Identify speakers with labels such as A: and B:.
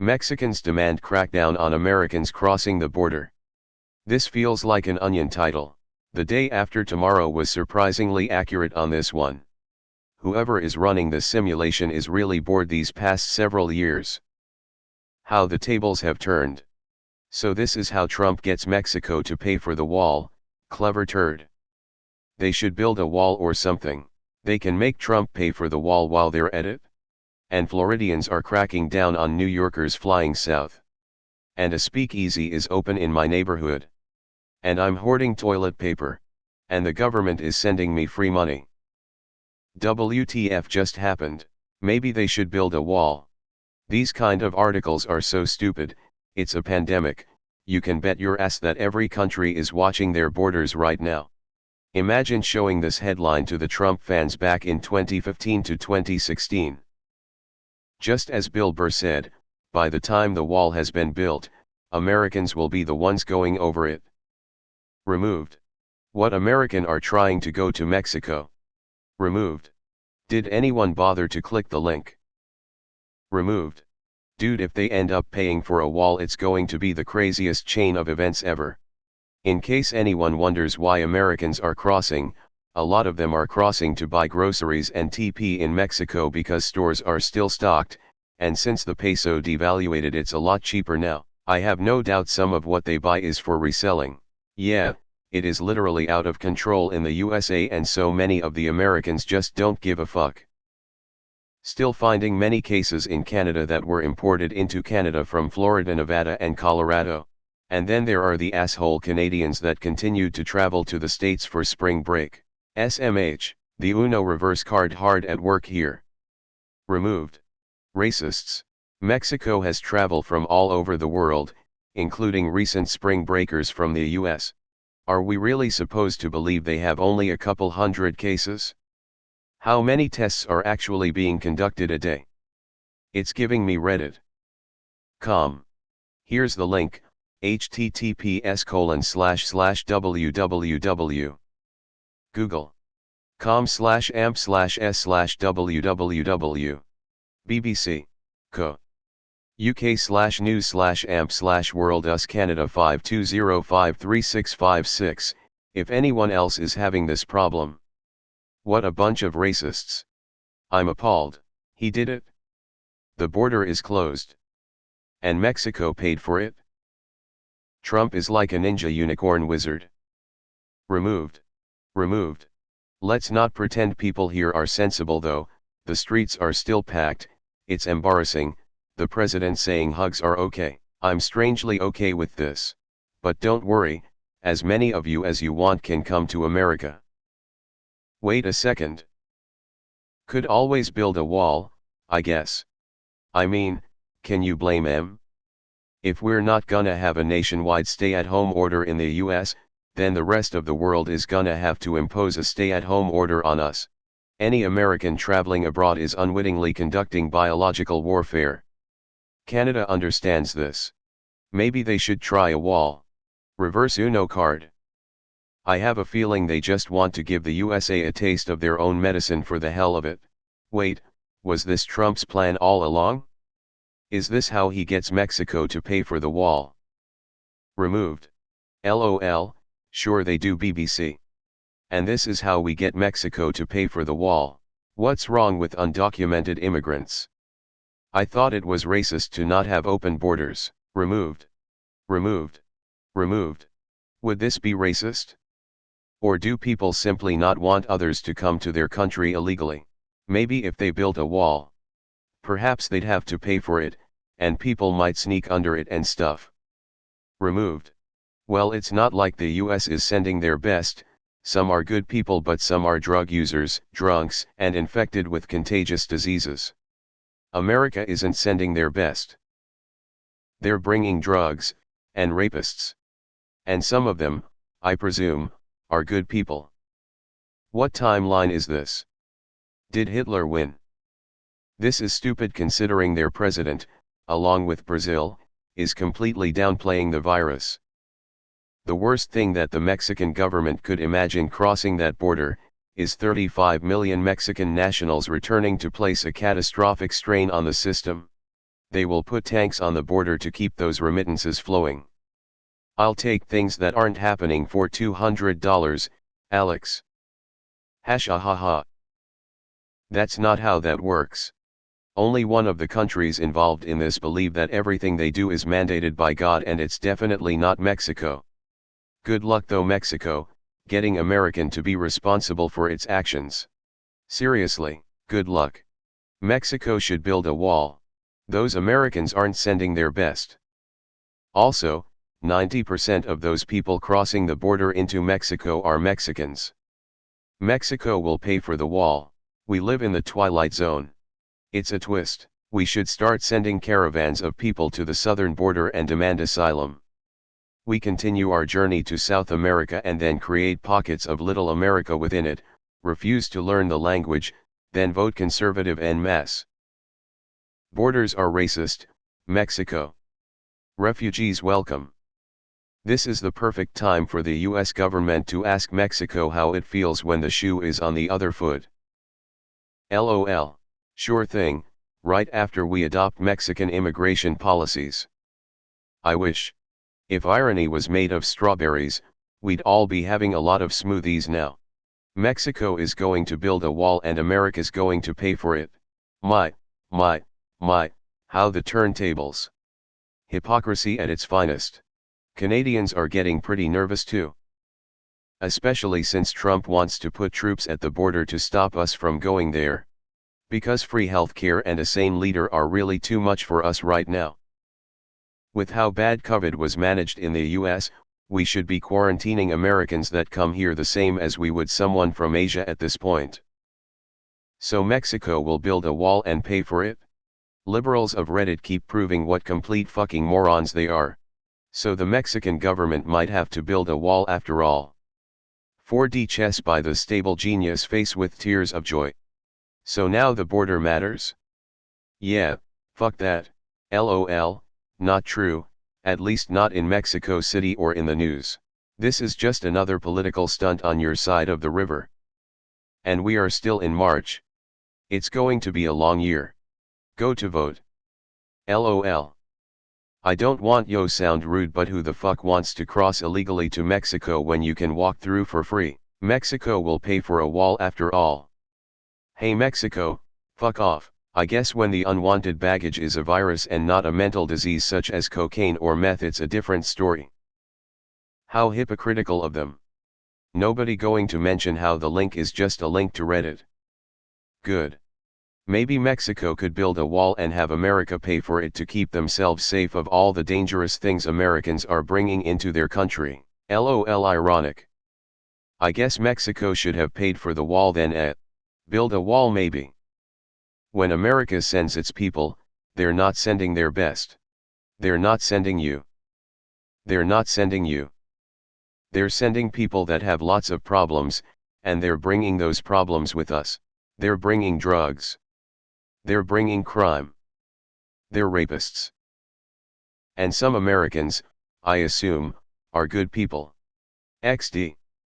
A: Mexicans demand crackdown on Americans crossing the border. This feels like an Onion title. The day after tomorrow was surprisingly accurate on this one. Whoever is running this simulation is really bored these past several years. How the tables have turned. So this is how Trump gets Mexico to pay for the wall, clever turd. They should build a wall or something. They can make Trump pay for the wall while they're at it. And Floridians are cracking down on New Yorkers flying south. And a speakeasy is open in my neighborhood. And I'm hoarding toilet paper. And the government is sending me free money. WTF just happened. Maybe they should build a wall. These kind of articles are so stupid. It's a pandemic. You can bet your ass that every country is watching their borders right now. Imagine showing this headline to the Trump fans back in 2015 to 2016. Just as Bill Burr said, by the time the wall has been built, Americans will be the ones going over it. Removed. What American are trying to go to Mexico? Removed. Did anyone bother to click the link? Removed. Dude, if they end up paying for a wall, it's going to be the craziest chain of events ever. In case anyone wonders why Americans are crossing, a lot of them are crossing to buy groceries and TP in Mexico because stores are still stocked, and since the peso devaluated it's a lot cheaper now. I have no doubt some of what they buy is for reselling. Yeah, it is literally out of control in the USA, and so many of the Americans just don't give a fuck. Still finding many cases in Canada that were imported into Canada from Florida, Nevada and Colorado. And then there are the asshole Canadians that continued to travel to the States for spring break. SMH, the Uno reverse card hard at work here. Removed. Racists. Mexico has travel from all over the world, including recent spring breakers from the US. Are we really supposed to believe they have only a couple hundred cases? How many tests are actually being conducted a day? It's giving me Reddit.com. Here's the link, https://www. google.com/amp/s/www. BBC. Co. UK/news/amp/world US Canada 520536656, if anyone else is having this problem. What a bunch of racists. I'm appalled. He did it? The border is closed. And Mexico paid for it? Trump is like a ninja unicorn wizard. Removed. Removed. Let's not pretend people here are sensible though, the streets are still packed, it's embarrassing, the president saying hugs are okay. I'm strangely okay with this. But don't worry, as many of you as you want can come to America. Wait a second. Could always build a wall, I guess. I mean, can you blame him? If we're not gonna have a nationwide stay-at-home order in the US, then the rest of the world is gonna have to impose a stay-at-home order on us. Any American traveling abroad is unwittingly conducting biological warfare. Canada understands this. Maybe they should try a wall. Reverse Uno card. I have a feeling they just want to give the USA a taste of their own medicine for the hell of it. Wait, was this Trump's plan all along? Is this how he gets Mexico to pay for the wall? Removed. LOL, sure they do, BBC. And this is how we get Mexico to pay for the wall. What's wrong with undocumented immigrants? I thought it was racist to not have open borders. Removed. Removed. Removed. Would this be racist? Or do people simply not want others to come to their country illegally? Maybe if they built a wall, perhaps they'd have to pay for it, and people might sneak under it and stuff. Removed. Well, it's not like the US is sending their best. Some are good people but some are drug users, drunks, and infected with contagious diseases. America isn't sending their best. They're bringing drugs, and rapists. And some of them, I presume, are good people. What timeline is this? Did Hitler win? This is stupid considering their president, along with Brazil, is completely downplaying the virus. The worst thing that the Mexican government could imagine crossing that border, is 35 million Mexican nationals returning to place a catastrophic strain on the system. they will put tanks on the border to keep those remittances flowing. I'll take things that aren't happening for $200, Alex. Hashahaha. That's not how that works. Only one of the countries involved in this believe that everything they do is mandated by God, and it's definitely not Mexico. Good luck though, Mexico, getting American to be responsible for its actions. Seriously, good luck. Mexico should build a wall. Those Americans aren't sending their best. Also, 90% of those people crossing the border into Mexico are Mexicans. Mexico will pay for the wall. We live in the twilight zone. It's a twist. We should start sending caravans of people to the southern border and demand asylum. We continue our journey to South America and then create pockets of Little America within it, refuse to learn the language, then vote conservative en masse. Borders are racist, Mexico. Refugees welcome. This is the perfect time for the US government to ask Mexico how it feels when the shoe is on the other foot. LOL. Sure thing, right after we adopt Mexican immigration policies. I wish. If irony was made of strawberries, we'd all be having a lot of smoothies now. Mexico is going to build a wall and America's going to pay for it. My, how the turntables. Hypocrisy at its finest. Canadians are getting pretty nervous too. Especially since Trump wants to put troops at the border to stop us from going there. Because free healthcare and a sane leader are really too much for us right now. With how bad COVID was managed in the US, we should be quarantining Americans that come here the same as we would someone from Asia at this point. So Mexico will build a wall and pay for it? Liberals of Reddit keep proving what complete fucking morons they are. So the Mexican government might have to build a wall after all. 4D chess by the stable genius face with tears of joy. So now the border matters? Yeah, fuck that, LOL, not true, at least not in Mexico City or in the news. This is just another political stunt on your side of the river. And we are still in March. It's going to be a long year. Go to vote. LOL. I don't want yo sound rude, but who the fuck wants to cross illegally to Mexico when you can walk through for free? Mexico will pay for a wall after all. Hey Mexico, fuck off. I guess when the unwanted baggage is a virus and not a mental disease such as cocaine or meth, it's a different story. How hypocritical of them. Nobody going to mention how the link is just a link to Reddit. Good. Maybe Mexico could build a wall and have America pay for it to keep themselves safe of all the dangerous things Americans are bringing into their country. LOL ironic. I guess Mexico should have paid for the wall then. Build a wall maybe. When America sends its people, they're not sending their best. They're not sending you. They're not sending you. They're sending people that have lots of problems, and they're bringing those problems with us. They're bringing drugs. They're bringing crime. They're rapists. And some Americans, I assume, are good people. XD.